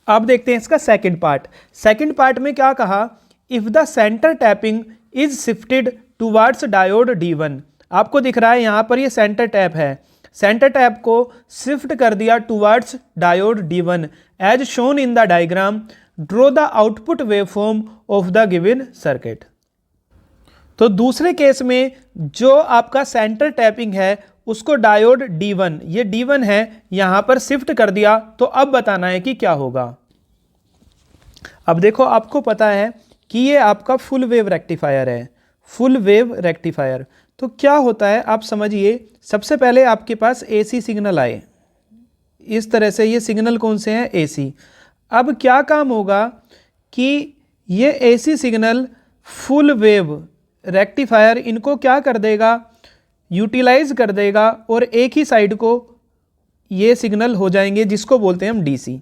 अब देखते हैं इसका सेकंड पार्ट। सेकंड पार्ट में क्या कहा, if the centre tapping is shifted towards diode D1। आपको दिख रहा है यहाँ पर ये सेंटर टैप है, सेंटर टैप को शिफ्ट कर दिया towards diode D1 as shown in the diagram, draw the output waveform of the given circuit. तो दूसरे केस में जो आपका सेंटर टैपिंग है उसको डायोड D1, ये D1 है, यहां पर शिफ्ट कर दिया। तो अब बताना है कि क्या होगा। अब देखो, आपको पता है कि ये आपका फुल वेव रेक्टिफायर है, फुल वेव रेक्टिफायर। तो क्या होता है आप समझिए, सबसे पहले आपके पास AC सिग्नल आए, इस तरह से ये सिग्नल कौन से हैं, AC। अब क्या काम होगा कि ये AC signal full wave rectifier इनको क्या कर देगा, यूटिलाइज कर देगा और एक ही साइड को ये सिग्नल हो जाएंगे जिसको बोलते हैं हम DC।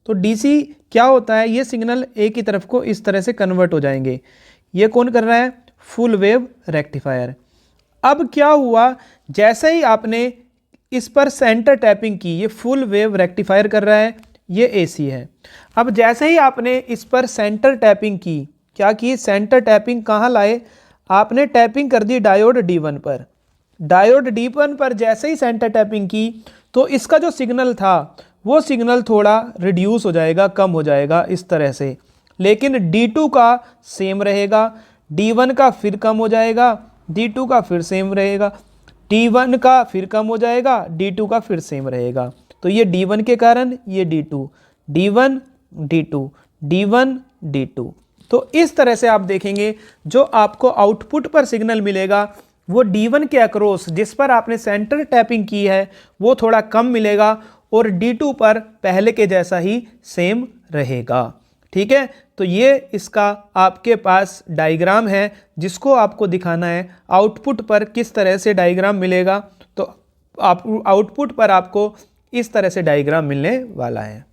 तो DC क्या होता है, ये सिग्नल एक ही तरफ को इस तरह से कन्वर्ट हो जाएंगे। ये कौन कर रहा है, फुल वेव रेक्टिफायर। अब क्या हुआ, जैसे ही आपने इस पर सेंटर टैपिंग की, ये फुल वेव रेक्टिफायर कर रहा है, ये AC है। अब जैसे ही आपने इस पर सेंटर टैपिंग की, क्या की, सेंटर टैपिंग कहाँ लाए, आपने टैपिंग कर दी डायोड D1 पर। डायोड D1 पर जैसे ही सेंटर टैपिंग की तो इसका जो सिग्नल था वो सिग्नल थोड़ा रिड्यूस हो जाएगा, कम हो जाएगा इस तरह से, लेकिन D2 का सेम रहेगा, D1 का फिर कम हो जाएगा, D2 का फिर सेम रहेगा, D1 का फिर कम हो जाएगा, D2 का फिर सेम रहेगा। तो ये D1 के कारण ये D2, D1 D2, D1 D2। तो इस तरह से आप देखेंगे जो आपको आउटपुट पर सिग्नल मिलेगा वो D1 के अक्रॉस जिस पर आपने सेंटर टैपिंग की है वो थोड़ा कम मिलेगा और D2 पर पहले के जैसा ही सेम रहेगा। ठीक है, तो ये इसका आपके पास डायग्राम है जिसको आपको दिखाना है आउटपुट पर किस तरह से डायग्राम मिलेगा। तो आप आउटपुट पर आपको इस तरह से डायग्राम मिलने वाला है।